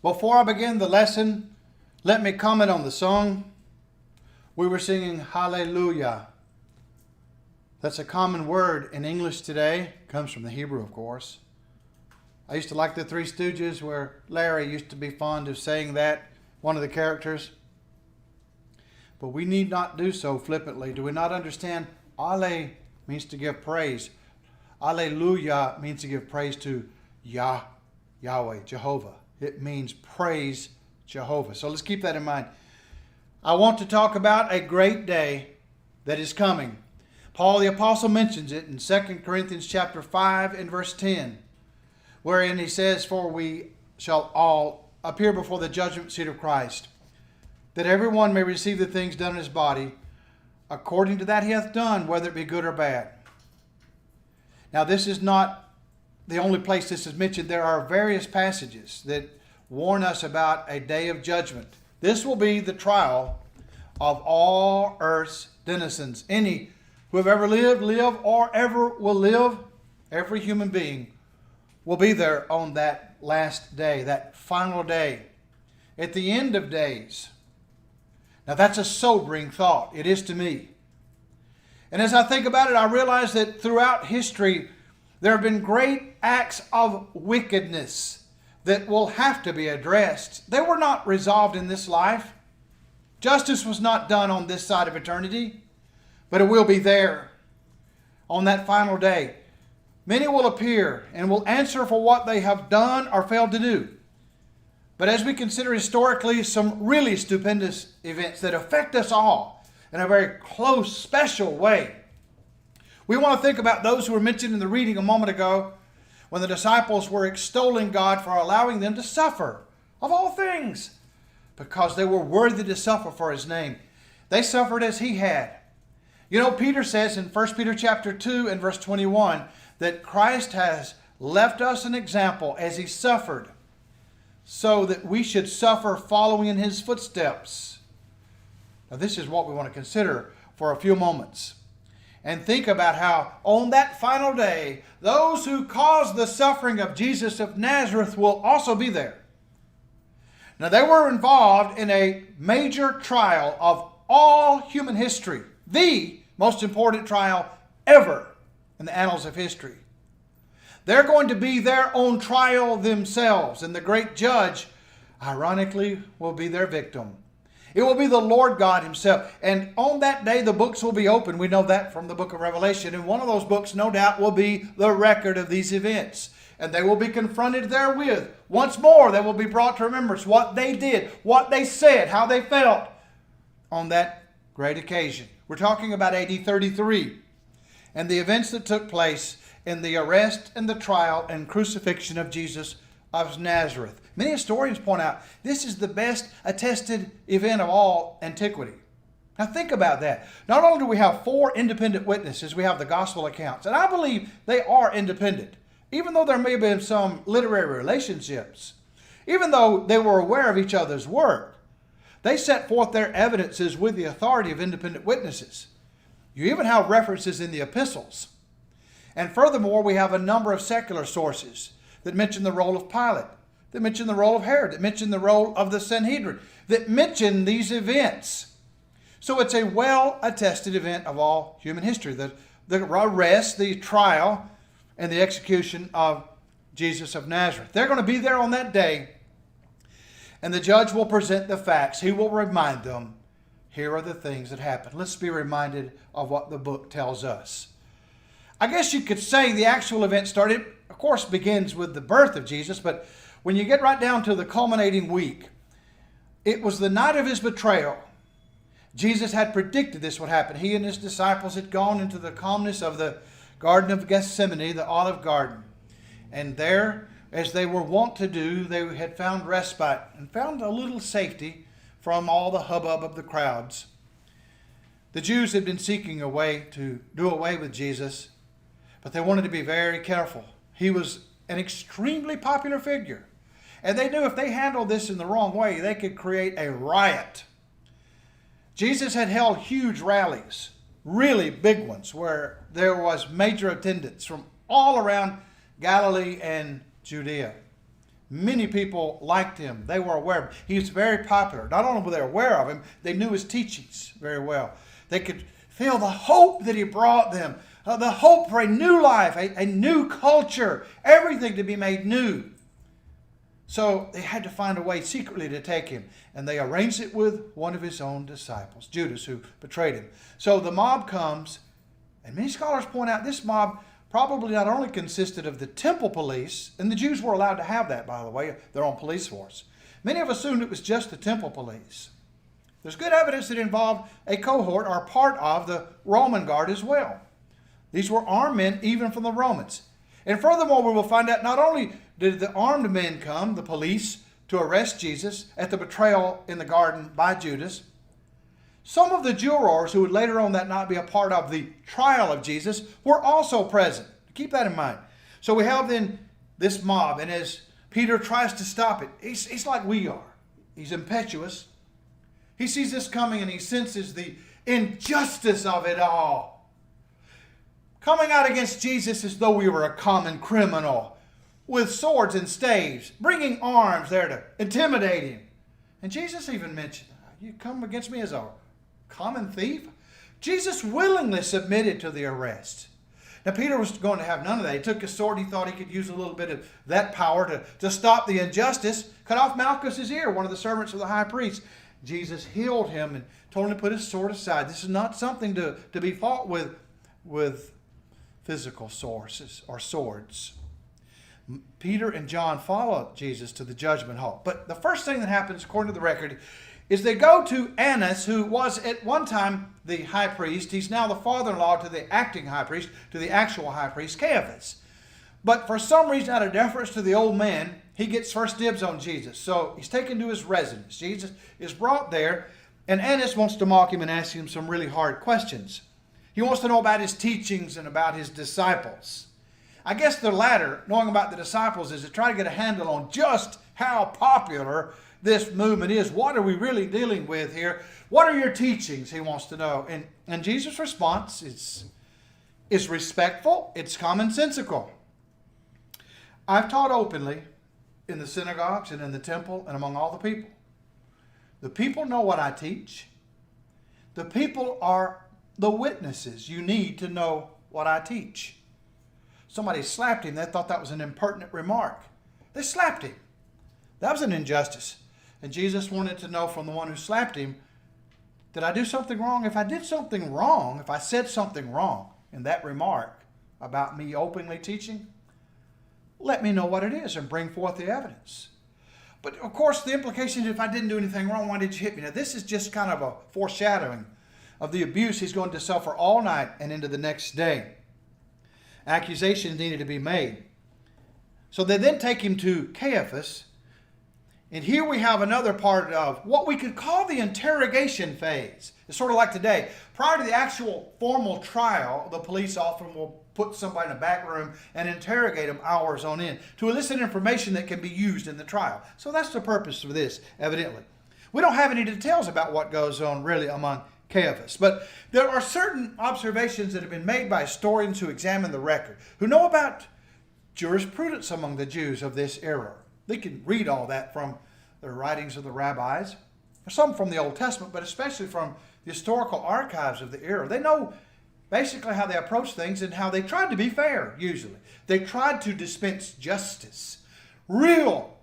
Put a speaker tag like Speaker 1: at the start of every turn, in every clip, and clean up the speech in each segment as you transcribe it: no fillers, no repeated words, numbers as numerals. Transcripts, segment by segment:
Speaker 1: Before I begin the lesson, let me comment on the song. We were singing Hallelujah. That's a common word in English today. It comes from the Hebrew, of course. I used to like the Three Stooges, where Larry used to be fond of saying that, one of the characters. But we need not do so flippantly. Do we not understand? Ale means to give praise. Alleluia means to give praise to Yahweh, Jehovah. It means praise Jehovah. So let's keep that in mind. I want to talk about a great day that is coming. Paul the Apostle mentions it in 2 Corinthians chapter 5 and verse 10, wherein he says, "For we shall all appear before the judgment seat of Christ, that everyone may receive the things done in his body, according to that he hath done, whether it be good or bad." Now, this is not the only place this is mentioned. There are various passages that warn us about a day of judgment. This will be the trial of all earth's denizens. Any who have ever lived, live, or ever will live, every human being will be there on that last day, that final day, at the end of days. Now, that's a sobering thought. It is to me. And as I think about it, I realize that throughout history, there have been great acts of wickedness that will have to be addressed. They were not resolved in this life. Justice was not done on this side of eternity, but it will be there on that final day. Many will appear and will answer for what they have done or failed to do. But as we consider historically some really stupendous events that affect us all in a very close, special way, we want to think about those who were mentioned in the reading a moment ago when the disciples were extolling God for allowing them to suffer, of all things, because they were worthy to suffer for His name. They suffered as He had. You know, Peter says in 1 Peter chapter 2 and verse 21 that Christ has left us an example as He suffered, so that we should suffer following in His footsteps. Now, this is what we want to consider for a few moments. And think about how on that final day, those who caused the suffering of Jesus of Nazareth will also be there. Now, they were involved in a major trial of all human history, the most important trial ever in the annals of history. They're going to be there on trial themselves, and the great judge, ironically, will be their victim. It will be the Lord God Himself. And on that day, the books will be open. We know that from the book of Revelation. And one of those books, no doubt, will be the record of these events. And they will be confronted therewith. Once more, they will be brought to remembrance what they did, what they said, how they felt on that great occasion. We're talking about AD 33 and the events that took place in the arrest and the trial and crucifixion of Jesus of Nazareth. Many historians point out this is the best attested event of all antiquity. Now think about that. Not only do we have 4 independent witnesses, we have the gospel accounts. And I believe they are independent, even though there may have been some literary relationships. Even though they were aware of each other's work, they set forth their evidences with the authority of independent witnesses. You even have references in the epistles. And furthermore, we have a number of secular sources that mention the role of Pilate, that mention the role of Herod, that mention the role of the Sanhedrin, that mention these events. So it's a well-attested event of all human history, the arrest, the trial, and the execution of Jesus of Nazareth. They're going to be there on that day, and the judge will present the facts. He will remind them, here are the things that happened. Let's be reminded of what the book tells us. I guess you could say the actual event started, of course, begins with the birth of Jesus, but when you get right down to the culminating week, it was the night of His betrayal. Jesus had predicted this would happen. He and His disciples had gone into the calmness of the Garden of Gethsemane, the olive garden. And there, as they were wont to do, they had found respite and found a little safety from all the hubbub of the crowds. The Jews had been seeking a way to do away with Jesus, but they wanted to be very careful. He was an extremely popular figure. And they knew if they handled this in the wrong way, they could create a riot. Jesus had held huge rallies, really big ones, where there was major attendance from all around Galilee and Judea. Many people liked him. They were aware of him. He was very popular. Not only were they aware of him, they knew his teachings very well. They could feel the hope that he brought them, the hope for a new life, a new culture, everything to be made new. So they had to find a way secretly to take him. And they arranged it with one of his own disciples, Judas, who betrayed him. So the mob comes, and many scholars point out this mob probably not only consisted of the temple police, and the Jews were allowed to have that, by the way, their own police force. Many have assumed it was just the temple police. There's good evidence that it involved a cohort or part of the Roman guard as well. These were armed men even from the Romans. And furthermore, we will find out not only did the armed men come, the police, to arrest Jesus at the betrayal in the garden by Judas, some of the jurors who would later on that night be a part of the trial of Jesus were also present. Keep that in mind. So we have then this mob, and as Peter tries to stop it, he's like we are. He's impetuous. He sees this coming and he senses the injustice of it all. Coming out against Jesus as though we were a common criminal with swords and staves, bringing arms there to intimidate him. And Jesus even mentioned, you come against me as a common thief? Jesus willingly submitted to the arrest. Now Peter was going to have none of that. He took his sword. He thought he could use a little bit of that power to stop the injustice. Cut off Malchus's ear, one of the servants of the high priest. Jesus healed him and told him to put his sword aside. This is not something to be fought with physical sources or swords. Peter and John follow Jesus to the judgment hall. But the first thing that happens, according to the record, is they go to Annas, who was at one time the high priest. He's now the father-in-law to the acting high priest, to the actual high priest, Caiaphas. But for some reason, out of deference to the old man, he gets first dibs on Jesus. So he's taken to his residence. Jesus is brought there, and Annas wants to mock him and ask him some really hard questions. He wants to know about his teachings and about his disciples. I guess the latter, knowing about the disciples, is to try to get a handle on just how popular this movement is. What are we really dealing with here? What are your teachings? He wants to know. And Jesus' response is respectful. It's commonsensical. I've taught openly in the synagogues and in the temple and among all the people. The people know what I teach. The people are the witnesses. You need to know what I teach. Somebody slapped him. They thought that was an impertinent remark. They slapped him. That was an injustice. And Jesus wanted to know from the one who slapped him, did I do something wrong? If I did something wrong, if I said something wrong in that remark about me openly teaching, let me know what it is and bring forth the evidence. But of course, the implication is if I didn't do anything wrong, why did you hit me? Now, this is just kind of a foreshadowing of the abuse he's going to suffer all night and into the next day. Accusations needed to be made. So they then take him to Caiaphas. And here we have another part of what we could call the interrogation phase. It's sort of like today. Prior to the actual formal trial, the police often will put somebody in a back room and interrogate them hours on end to elicit information that can be used in the trial. So that's the purpose of this, evidently. We don't have any details about what goes on really among Caiaphas, but there are certain observations that have been made by historians who examine the record, who know about jurisprudence among the Jews of this era. They can read all that from the writings of the rabbis, some from the Old Testament, but especially from the historical archives of the era. They know basically how they approach things and how they tried to be fair, usually. They tried to dispense justice, real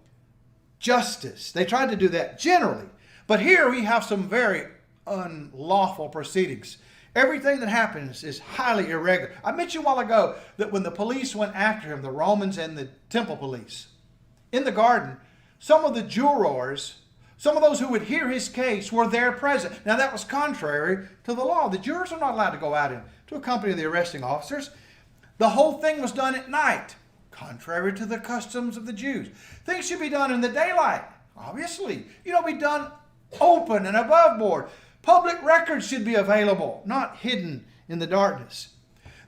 Speaker 1: justice. They tried to do that generally. But here we have some very unlawful proceedings. Everything that happens is highly irregular. I mentioned a while ago that when the police went after him, the Romans and the temple police, in the garden, some of the jurors, some of those who would hear his case were there present. Now that was contrary to the law. The jurors are not allowed to go out to accompany the arresting officers. The whole thing was done at night, contrary to the customs of the Jews. Things should be done in the daylight, obviously. Be done open and above board. Public records should be available, not hidden in the darkness.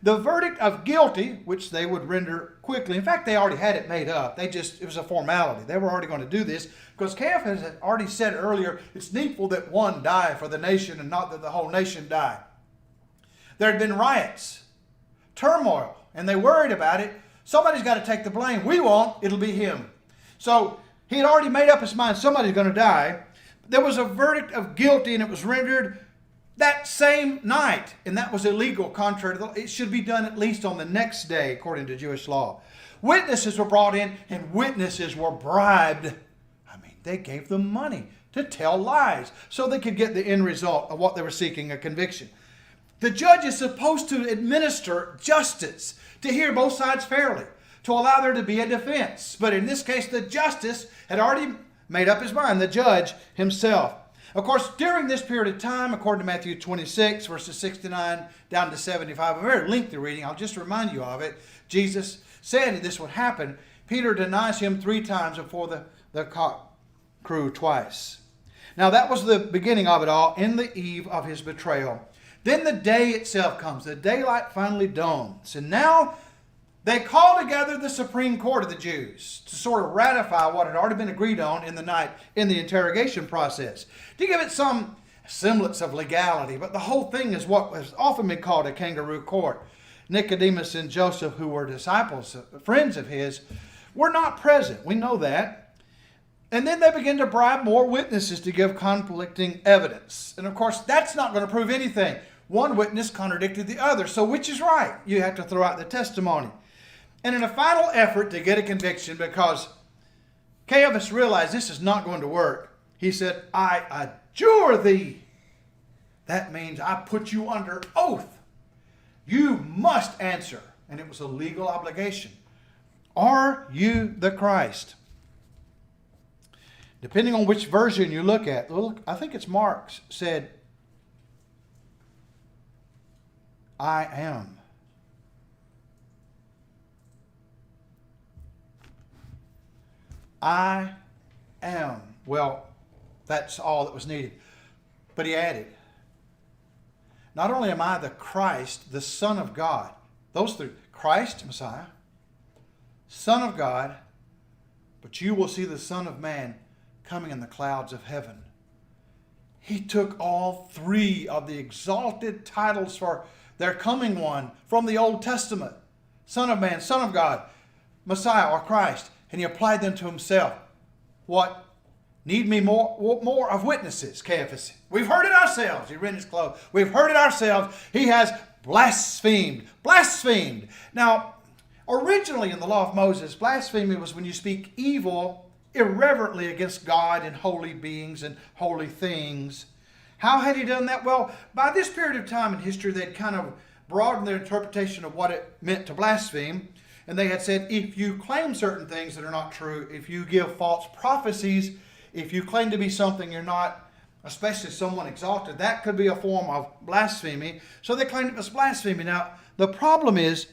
Speaker 1: The verdict of guilty, which they would render quickly. In fact, they already had it made up. It was a formality. They were already going to do this because Caiaphas had already said earlier, it's needful that one die for the nation and not that the whole nation die. There had been riots, turmoil, and they worried about it. Somebody's got to take the blame. We won't. It'll be him. So he had already made up his mind somebody's going to die. There was a verdict of guilty, and it was rendered that same night. And that was illegal, contrary to the law. It should be done at least on the next day, according to Jewish law. Witnesses were brought in, and witnesses were bribed. I mean, they gave them money to tell lies so they could get the end result of what they were seeking, a conviction. The judge is supposed to administer justice, to hear both sides fairly, to allow there to be a defense. But in this case, the justice had already made up his mind, the judge himself. Of course, during this period of time, according to Matthew 26, verses 69 down to 75, a very lengthy reading, I'll just remind you of it. Jesus said this would happen. Peter denies him 3 times before the cock crew twice. Now that was the beginning of it all, in the eve of his betrayal. Then the day itself comes. The daylight finally dawns. And now they call together the Supreme Court of the Jews to sort of ratify what had already been agreed on in the night in the interrogation process, to give it some semblance of legality. But the whole thing is what has often been called a kangaroo court. Nicodemus and Joseph, who were disciples, friends of his, were not present. We know that. And then they begin to bribe more witnesses to give conflicting evidence. And of course, that's not going to prove anything. One witness contradicted the other. So which is right? You have to throw out the testimony. And in a final effort to get a conviction, because Caiaphas realized this is not going to work, he said, I adjure thee. That means I put you under oath. You must answer. And it was a legal obligation. Are you the Christ? Depending on which version you look at, I think it's Mark's, said, I am. I am. Well, that's all that was needed. But he added, not only am I the Christ, the Son of God, those 3, Christ, Messiah, Son of God, but you will see the Son of Man coming in the clouds of heaven. He took all 3 of the exalted titles for their coming one from the Old Testament. Son of Man, Son of God, Messiah or Christ. And he applied them to himself. What? Need me more of witnesses, Caiaphas. We've heard it ourselves. He rent his clothes. We've heard it ourselves. He has blasphemed. Blasphemed. Now, originally in the law of Moses, blasphemy was when you speak evil irreverently against God and holy beings and holy things. How had he done that? Well, by this period of time in history, they'd kind of broadened their interpretation of what it meant to blaspheme. And they had said, if you claim certain things that are not true, if you give false prophecies, if you claim to be something you're not, especially someone exalted, that could be a form of blasphemy. So they claimed it was blasphemy. Now, the problem is,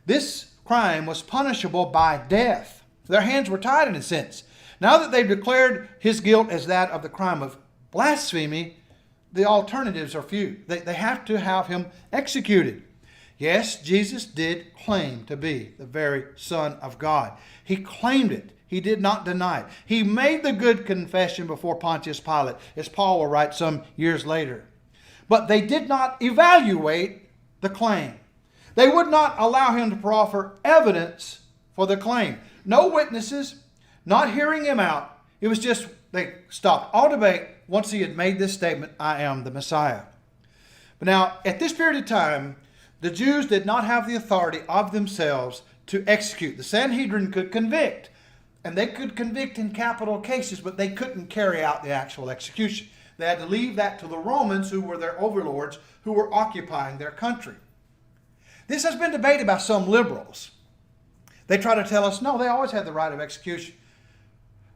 Speaker 1: this crime was punishable by death. Their hands were tied in a sense. Now that they've declared his guilt as that of the crime of blasphemy, the alternatives are few. They have to have him executed. Yes, Jesus did claim to be the very Son of God. He claimed it. He did not deny it. He made the good confession before Pontius Pilate, as Paul will write some years later. But they did not evaluate the claim. They would not allow him to proffer evidence for the claim. No witnesses, not hearing him out. It was just, they stopped all debate once he had made this statement, I am the Messiah. But now, at this period of time, the Jews did not have the authority of themselves to execute. The Sanhedrin could convict, and they could convict in capital cases, but they couldn't carry out the actual execution. They had to leave that to the Romans, who were their overlords, who were occupying their country. This has been debated by some liberals. They try to tell us, no, they always had the right of execution.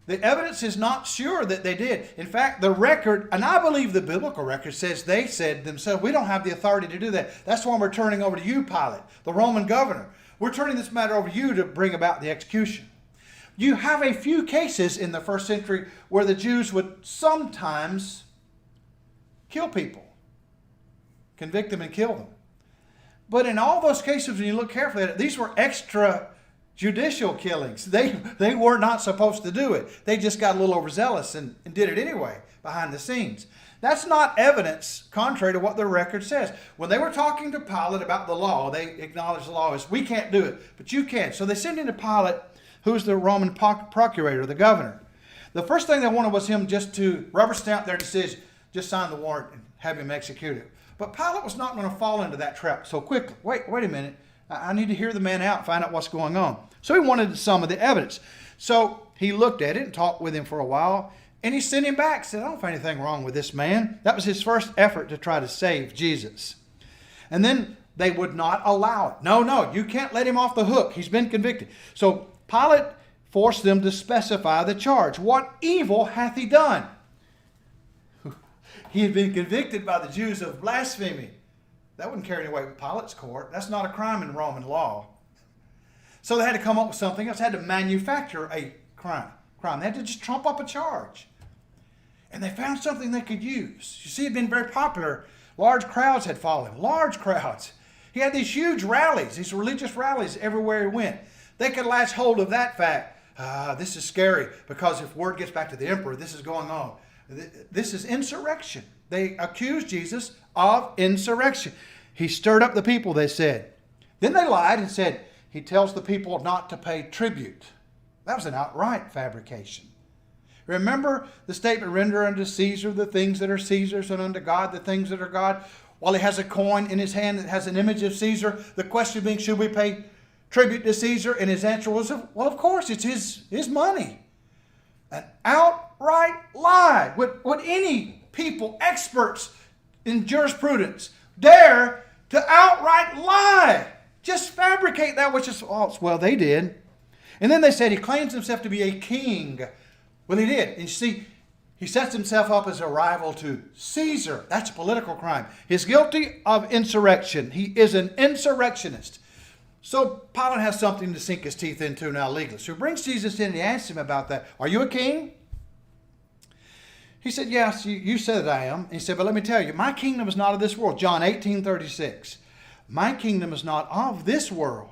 Speaker 1: The evidence is not sure that they did. In fact, the record, and I believe the biblical record says they said themselves, we don't have the authority to do that. That's why we're turning over to you, Pilate, the Roman governor. We're turning this matter over to you to bring about the execution. You have a few cases in the first century where the Jews would sometimes kill people, convict them and kill them. But in all those cases, when you look carefully at it, these were extrajudicial killings. They were not supposed to do it. They just got a little overzealous and did it anyway behind the scenes. That's not evidence contrary to what the record says. When they were talking to Pilate about the law, they acknowledged the law as, we can't do it, but you can. So they send in to Pilate who's the Roman procurator, the governor. The first thing they wanted was him just to rubber stamp their decision, just sign the warrant and have him executed. But Pilate was not going to fall into that trap so quickly. Wait a minute. I need to hear the man out and find out what's going on. So he wanted some of the evidence. So he looked at it and talked with him for a while, and he sent him back. Said, I don't find anything wrong with this man. That was his first effort to try to save Jesus. And then they would not allow it. No, you can't let him off the hook. He's been convicted. So Pilate forced them to specify the charge. What evil hath he done? He had been convicted by the Jews of blasphemy. That wouldn't carry any weight with Pilate's court. That's not a crime in Roman law. So they had to come up with something else. They had to manufacture a crime. They had to just trump up a charge. And they found something they could use. You see, it had been very popular. Large crowds had followed him. Large crowds. He had these huge rallies, these religious rallies everywhere he went. They could latch hold of that fact. This is scary because if word gets back to the emperor, this is going on. This is insurrection. They accused Jesus of insurrection. He stirred up the people, they said. Then they lied and said, he tells the people not to pay tribute. That was an outright fabrication. Remember the statement, render unto Caesar the things that are Caesar's and unto God the things that are God. While he has a coin in his hand that has an image of Caesar, the question being, should we pay tribute to Caesar? And his answer was, well, of course, it's his money. An outright lie. Would any people, experts in jurisprudence, dare to outright lie? Just fabricate that which is false. Well, they did. And then they said he claims himself to be a king. Well, he did. And you see, he sets himself up as a rival to Caesar. That's a political crime. He's guilty of insurrection. He is an insurrectionist. So Pilate has something to sink his teeth into now legally. So he brings Jesus in and he asks him about that. Are you a king? He said, yes, you said that I am. And he said, but let me tell you, my kingdom is not of this world. John 18:36. My kingdom is not of this world.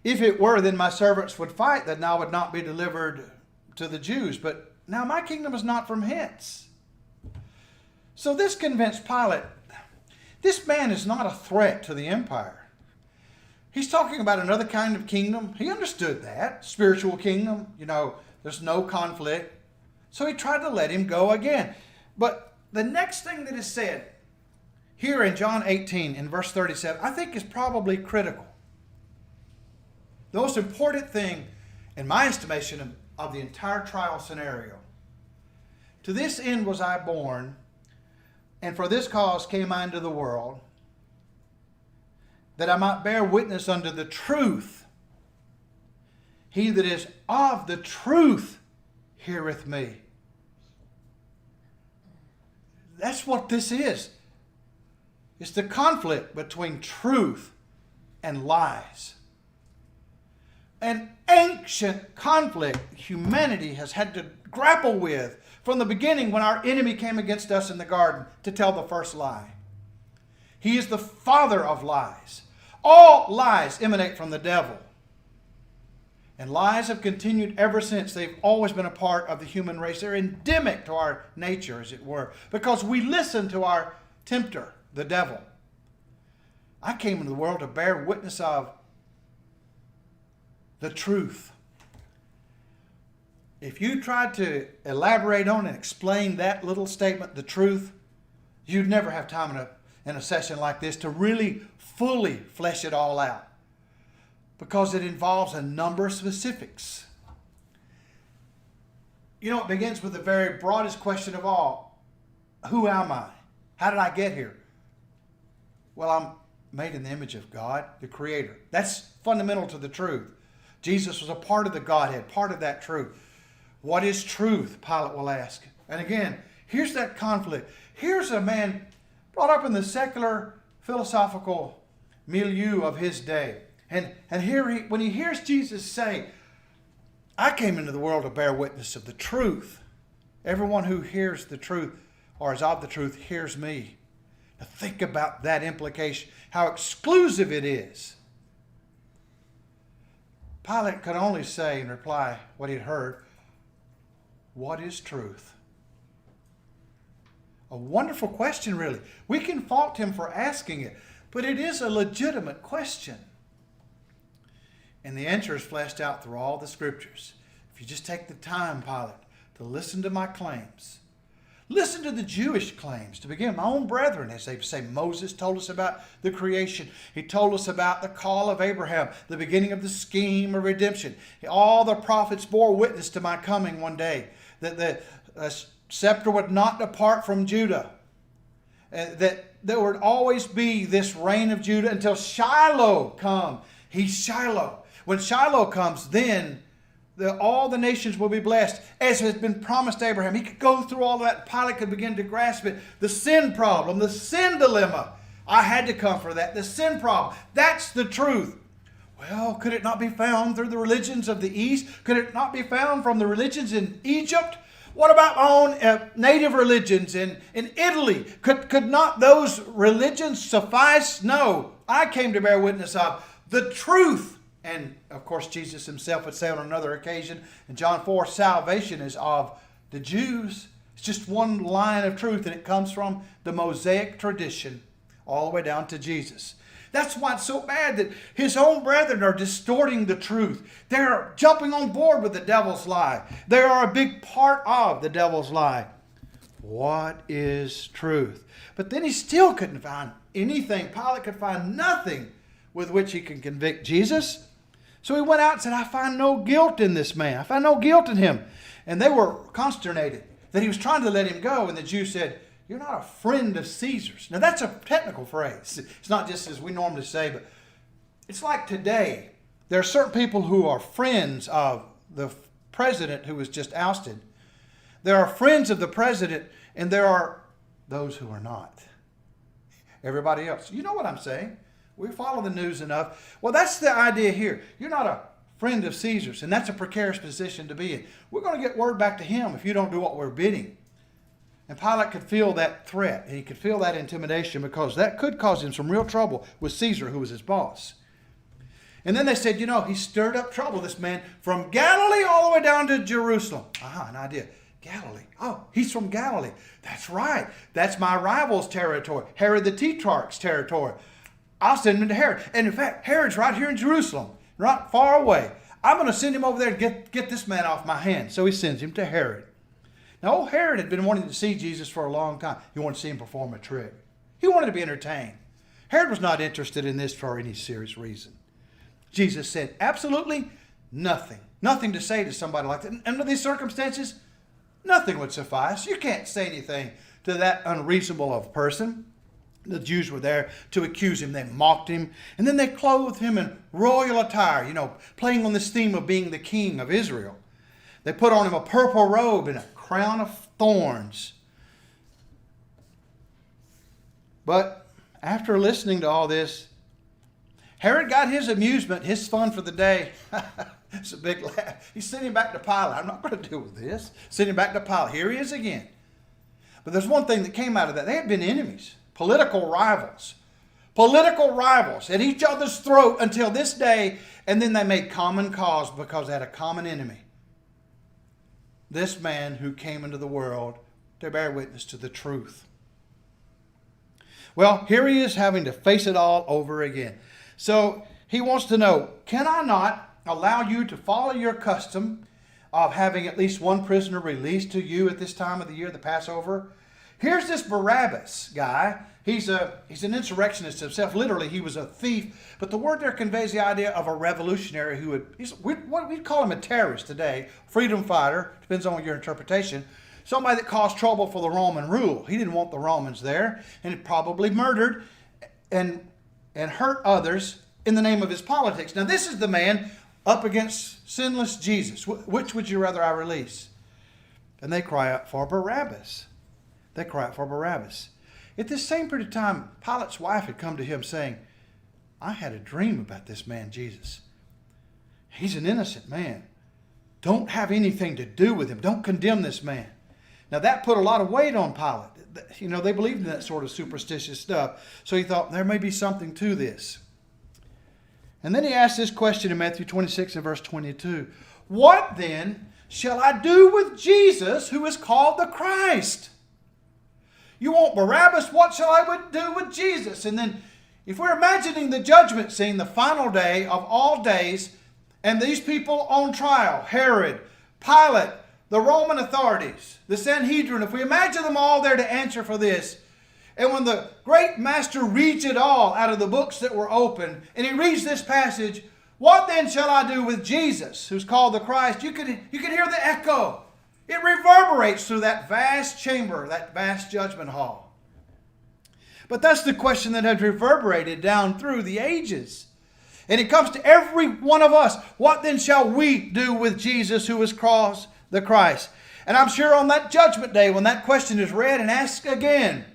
Speaker 1: If it were, then my servants would fight, that now would not be delivered to the Jews. But now my kingdom is not from hence. So this convinced Pilate, this man is not a threat to the empire. He's talking about another kind of kingdom. He understood that. Spiritual kingdom, there's no conflict. So he tried to let him go again. But the next thing that is said here in John 18 in verse 37, I think is probably critical. The most important thing, in my estimation, of the entire trial scenario. To this end was I born, and for this cause came I into the world, that I might bear witness unto the truth. He that is of the truth heareth me. That's what this is. It's the conflict between truth and lies. An ancient conflict humanity has had to grapple with from the beginning when our enemy came against us in the garden to tell the first lie. He is the father of lies. All lies emanate from the devil. And lies have continued ever since. They've always been a part of the human race. They're endemic to our nature, as it were, because we listen to our tempter, the devil. I came into the world to bear witness of the truth. If you tried to elaborate on and explain that little statement, the truth, you'd never have time in a session like this to really fully flesh it all out, because it involves a number of specifics. It begins with the very broadest question of all. Who am I? How did I get here? Well, I'm made in the image of God, the Creator. That's fundamental to the truth. Jesus was a part of the Godhead, part of that truth. What is truth? Pilate will ask. And again, here's that conflict. Here's a man brought up in the secular philosophical milieu of his day. And here when he hears Jesus say, I came into the world to bear witness of the truth. Everyone who hears the truth or is of the truth hears me. Now think about that implication, how exclusive it is. Pilate could only say in reply what he'd heard, what is truth? A wonderful question, really. We can fault him for asking it, but it is a legitimate question. And the answer is fleshed out through all the scriptures. If you just take the time, Pilate, to listen to my claims. Listen to the Jewish claims to begin. My own brethren, as they say, Moses told us about the creation. He told us about the call of Abraham, the beginning of the scheme of redemption. All the prophets bore witness to my coming one day, that the scepter would not depart from Judah, that there would always be this reign of Judah until Shiloh come. He's Shiloh. When Shiloh comes, then all the nations will be blessed, as has been promised to Abraham. He could go through all that. Pilate could begin to grasp it. The sin problem, the sin dilemma. I had to come for that. The sin problem. That's the truth. Well, could it not be found through the religions of the East? Could it not be found from the religions in Egypt? What about my own native religions in Italy? Could not those religions suffice? No. I came to bear witness of the truth. And, of course, Jesus himself would say on another occasion in John 4, salvation is of the Jews. It's just one line of truth, and it comes from the Mosaic tradition all the way down to Jesus. That's why it's so bad that his own brethren are distorting the truth. They're jumping on board with the devil's lie. They are a big part of the devil's lie. What is truth? But then he still couldn't find anything. Pilate could find nothing with which he can convict Jesus. So he went out and said, I find no guilt in this man. I find no guilt in him. And they were consternated that he was trying to let him go. And the Jews said, you're not a friend of Caesar's. Now that's a technical phrase. It's not just as we normally say, but it's like today. There are certain people who are friends of the president who was just ousted. There are friends of the president, and there are those who are not. Everybody else. You know what I'm saying. We follow the news enough. Well, that's the idea here. You're not a friend of Caesar's, and that's a precarious position to be in. We're going to get word back to him if you don't do what we're bidding. And Pilate could feel that threat, and he could feel that intimidation, because that could cause him some real trouble with Caesar, who was his boss. And then they said, he stirred up trouble, this man, from Galilee all the way down to Jerusalem. An idea. Galilee. Oh, he's from Galilee. That's right. That's my rival's territory, Herod the Tetrarch's territory. I'll send him to Herod. And in fact, Herod's right here in Jerusalem, right far away. I'm going to send him over there and get this man off my hands. So he sends him to Herod. Now, old Herod had been wanting to see Jesus for a long time. He wanted to see him perform a trick. He wanted to be entertained. Herod was not interested in this for any serious reason. Jesus said absolutely nothing. Nothing to say to somebody like that. Under these circumstances, nothing would suffice. You can't say anything to that unreasonable of a person. The Jews were there to accuse him. They mocked him. And then they clothed him in royal attire, playing on this theme of being the king of Israel. They put on him a purple robe and a crown of thorns. But after listening to all this, Herod got his amusement, his fun for the day. It's a big laugh. He sent him back to Pilate. I'm not going to deal with this. Sent him back to Pilate. Here he is again. But there's one thing that came out of that. They had been enemies. Political rivals at each other's throat until this day, and then they made common cause because they had a common enemy. This man who came into the world to bear witness to the truth. Well, here he is having to face it all over again. So he wants to know, can I not allow you to follow your custom of having at least one prisoner released to you at this time of the year, the Passover? Here's this Barabbas guy. He's an insurrectionist himself. Literally, he was a thief. But the word there conveys the idea of a revolutionary who we'd call him a terrorist today, freedom fighter, depends on your interpretation. Somebody that caused trouble for the Roman rule. He didn't want the Romans there, and he probably murdered and hurt others in the name of his politics. Now, this is the man up against sinless Jesus. Which would you rather I release? And they cry out for Barabbas. At this same period of time, Pilate's wife had come to him saying, I had a dream about this man, Jesus. He's an innocent man. Don't have anything to do with him. Don't condemn this man. Now that put a lot of weight on Pilate. They believed in that sort of superstitious stuff. So he thought there may be something to this. And then he asked this question in Matthew 26 and verse 22. What then shall I do with Jesus who is called the Christ? You want Barabbas? What shall I do with Jesus? And then if we're imagining the judgment scene, the final day of all days, And these people on trial, Herod, Pilate, the Roman authorities, the Sanhedrin, if we imagine them all there to answer for this, and when the great master reads it all out of the books that were open, and he reads this passage, what then shall I do with Jesus, who's called the Christ? You can hear the echo. It reverberates through that vast chamber, that vast judgment hall. But that's the question that has reverberated down through the ages. And it comes to every one of us. What then shall we do with Jesus, who is called the Christ? And I'm sure on that judgment day, when that question is read and asked again,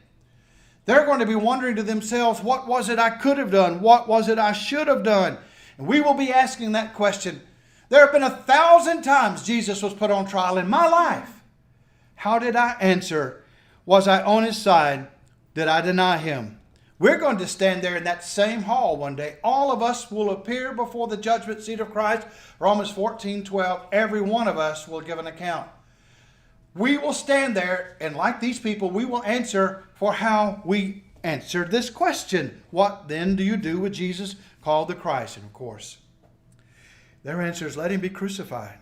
Speaker 1: they're going to be wondering to themselves, what was it I could have done? What was it I should have done? And we will be asking that question. There have been 1,000 times Jesus was put on trial in my life. How did I answer? Was I on his side? Did I deny him? We're going to stand there in that same hall one day. All of us will appear before the judgment seat of Christ. Romans 14:12. Every one of us will give an account. We will stand there, and like these people, we will answer for how we answered this question. What then do you do with Jesus called the Christ? And of course, their answer is, let him be crucified.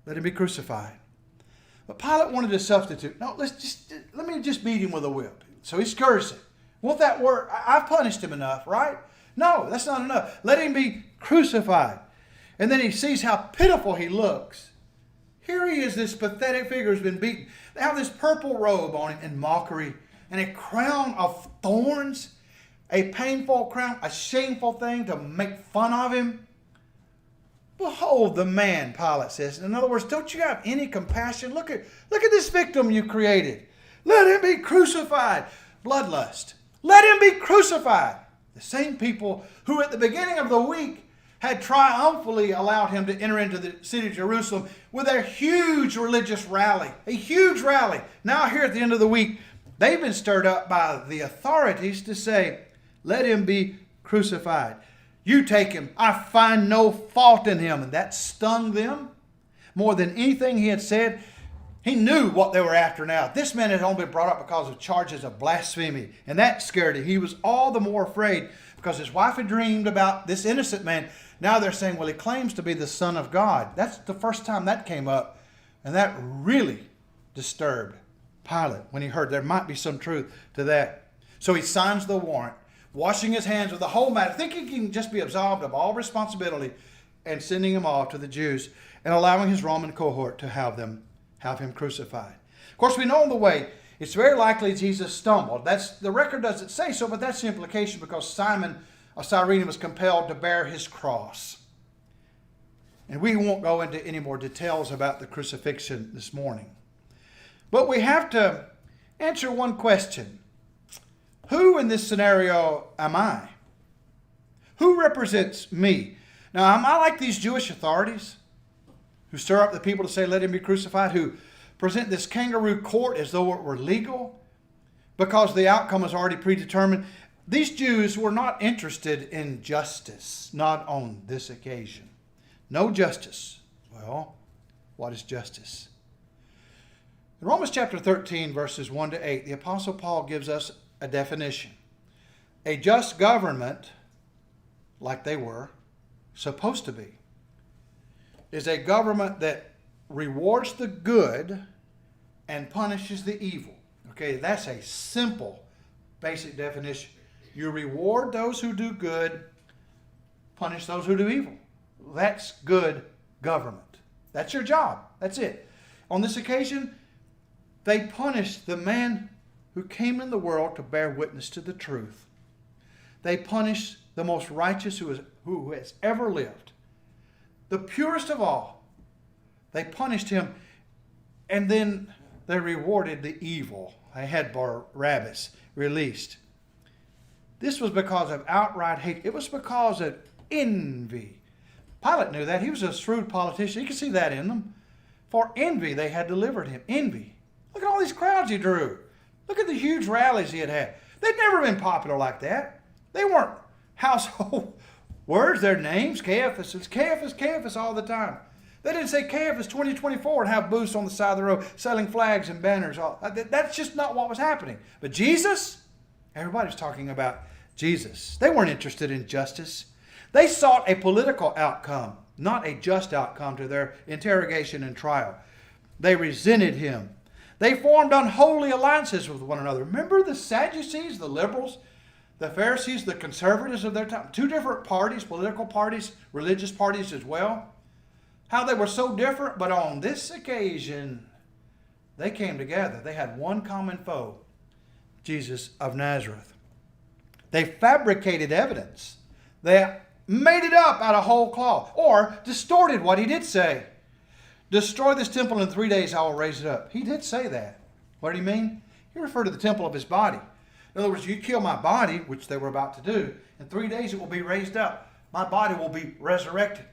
Speaker 1: Let him be crucified. But Pilate wanted to substitute. No, let me just beat him with a whip. So he scourged him. Won't that work? I've punished him enough, right? No, that's not enough. Let him be crucified. And then he sees how pitiful he looks. Here he is, this pathetic figure who's been beaten. They have this purple robe on him in mockery and a crown of thorns, a painful crown, a shameful thing to make fun of him. Behold the man, Pilate says. In other words, don't you have any compassion? Look at this victim you created. Let him be crucified. Bloodlust. Let him be crucified. The same people who at the beginning of the week had triumphantly allowed him to enter into the city of Jerusalem with a huge religious rally. A huge rally. Now here at the end of the week, they've been stirred up by the authorities to say, let him be crucified. You take him. I find no fault in him. And that stung them more than anything he had said. He knew what they were after now. This man had only been brought up because of charges of blasphemy. And that scared him. He was all the more afraid because his wife had dreamed about this innocent man. Now they're saying, well, he claims to be the Son of God. That's the first time that came up. And that really disturbed Pilate when he heard there might be some truth to that. So he signs the warrant, washing his hands of the whole matter, thinking he can just be absolved of all responsibility, and sending him off to the Jews and allowing his Roman cohort to have him crucified. Of course, we know on the way, it's very likely Jesus stumbled. The record doesn't say so, but that's the implication because Simon of Cyrene was compelled to bear his cross. And we won't go into any more details about the crucifixion this morning. But we have to answer one question. Who in this scenario am I? Who represents me? Now, am I like these Jewish authorities who stir up the people to say, let him be crucified, who present this kangaroo court as though it were legal because the outcome is already predetermined? These Jews were not interested in justice, not on this occasion. No justice. Well, what is justice? In Romans chapter 13, verses 1 to 8, the Apostle Paul gives us a definition. A just government, like they were supposed to be, is a government that rewards the good and punishes the evil. Okay, that's a simple, basic definition. You reward those who do good, punish those who do evil. That's good government. That's your job. That's it. On this occasion, they punished the man who came in the world to bear witness to the truth. They punished the most righteous who has ever lived. The purest of all. They punished him, and then they rewarded the evil. They had Barabbas released. This was because of outright hate. It was because of envy. Pilate knew that. He was a shrewd politician. You could see that in them. For envy, they had delivered him. Envy. Look at all these crowds he drew. Look at the huge rallies he had had. They'd never been popular like that. They weren't household words, their names. Caiaphas. It's Caiaphas, Caiaphas all the time. They didn't say Caiaphas 2024 and have booths on the side of the road selling flags and banners. That's just not what was happening. But Jesus, everybody's talking about Jesus. They weren't interested in justice. They sought a political outcome, not a just outcome to their interrogation and trial. They resented him. They formed unholy alliances with one another. Remember the Sadducees, the liberals, the Pharisees, the conservatives of their time? Two different parties, political parties, religious parties as well. How they were so different, but on this occasion, they came together. They had one common foe, Jesus of Nazareth. They fabricated evidence. They made it up out of whole cloth, or distorted what he did say. Destroy this temple in 3 days, I will raise it up. He did say that. What did he mean? He referred to the temple of his body. In other words, you kill my body, which they were about to do, in 3 days it will be raised up. My body will be resurrected.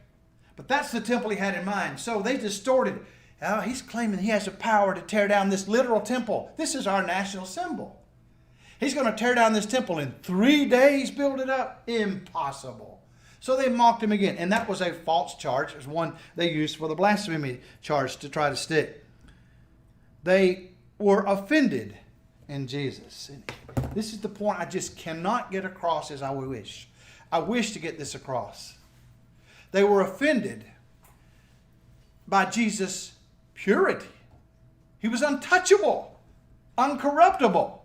Speaker 1: But that's the temple he had in mind. So they distorted. He's claiming he has the power to tear down this literal temple. This is our national symbol. He's going to tear down this temple in 3 days, build it up. Impossible. So they mocked him again. And that was a false charge. It was one they used for the blasphemy charge to try to stick. They were offended in Jesus. And this is the point I just cannot get across as I wish. I wish to get this across. They were offended by Jesus' purity. He was untouchable, uncorruptible.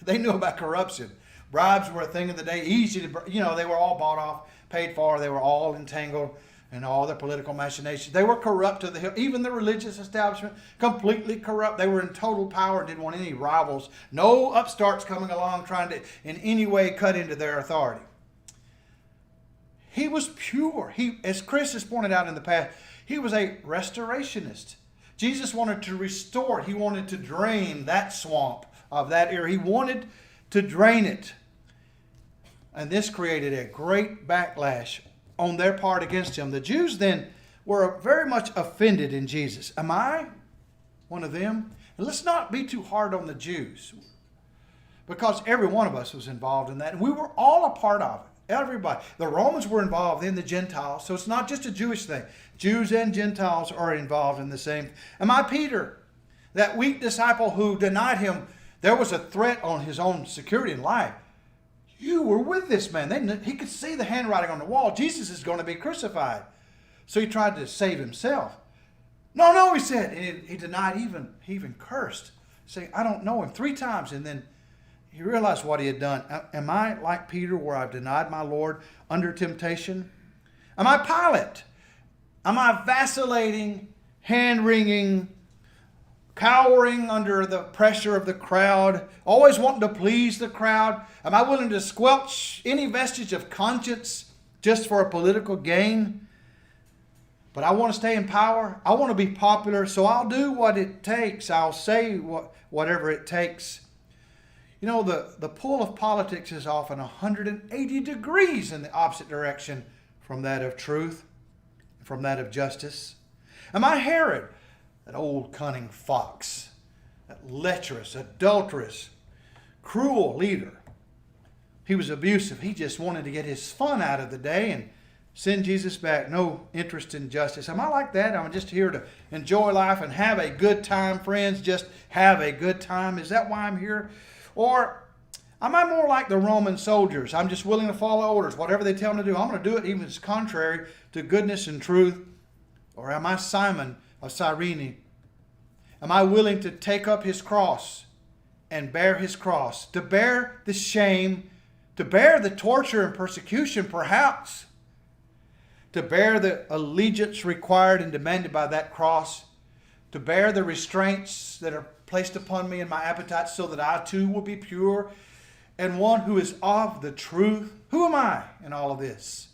Speaker 1: They knew about corruption. Bribes were a thing of the day, easy to, they were all bought off, paid for. They were all entangled in all their political machinations. They were corrupt to the hill. Even the religious establishment, completely corrupt. They were in total power, didn't want any rivals. No upstarts coming along trying to in any way cut into their authority. He was pure. As Chris has pointed out in the past, he was a restorationist. Jesus wanted to restore it. He wanted to drain that swamp of that area. He wanted to drain it. And this created a great backlash on their part against him. The Jews then were very much offended in Jesus. Am I one of them? And let's not be too hard on the Jews, because every one of us was involved in that. And we were all a part of it. Everybody. The Romans were involved in the Gentiles. So it's not just a Jewish thing. Jews and Gentiles are involved in the same. Am I Peter, that weak disciple who denied him? There was a threat on his own security and life. You were with this man. He could see the handwriting on the wall. Jesus is going to be crucified. So he tried to save himself. No, he said. And he denied, he even cursed, saying, I don't know him, 3 times. And then he realized what he had done. Am I like Peter, where I've denied my Lord under temptation? Am I Pilate? Am I vacillating, hand-wringing, cowering under the pressure of the crowd, always wanting to please the crowd? Am I willing to squelch any vestige of conscience just for a political gain? But I want to stay in power. I want to be popular, so I'll do what it takes. I'll say whatever it takes. The pull of politics is often 180 degrees in the opposite direction from that of truth, from that of justice. Am I Herod, that old cunning fox, that lecherous, adulterous, cruel leader? He was abusive. He just wanted to get his fun out of the day and send Jesus back. No interest in justice. Am I like that? I'm just here to enjoy life and have a good time, friends. Just have a good time. Is that why I'm here? Or am I more like the Roman soldiers? I'm just willing to follow orders. Whatever they tell me to do, I'm going to do it even if it's contrary to goodness and truth. Or am I Simon of Cyrene? Am I willing to take up his cross and bear his cross? To bear the shame, to bear the torture and persecution perhaps, to bear the allegiance required and demanded by that cross, to bear the restraints that are placed upon me and my appetites so that I too will be pure and one who is of the truth. Who am I in all of this?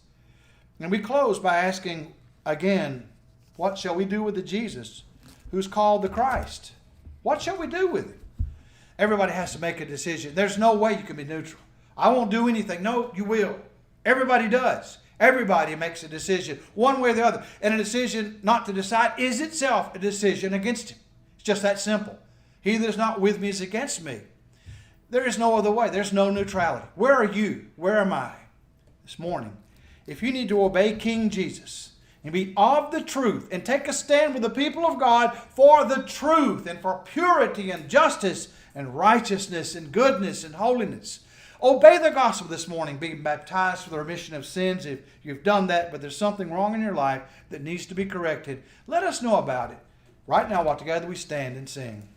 Speaker 1: And we close by asking again, what shall we do with the Jesus who's called the Christ? What shall we do with him? Everybody has to make a decision. There's no way you can be neutral. I won't do anything. No, you will. Everybody does. Everybody makes a decision one way or the other. And a decision not to decide is itself a decision against him. It's just that simple. He that is not with me is against me. There is no other way. There's no neutrality. Where are you? Where am I? This morning, if you need to obey King Jesus and be of the truth and take a stand with the people of God for the truth and for purity and justice and righteousness and goodness and holiness, obey the gospel this morning, being baptized for the remission of sins. If you've done that, but there's something wrong in your life that needs to be corrected, let us know about it. Right now, while together we stand and sing.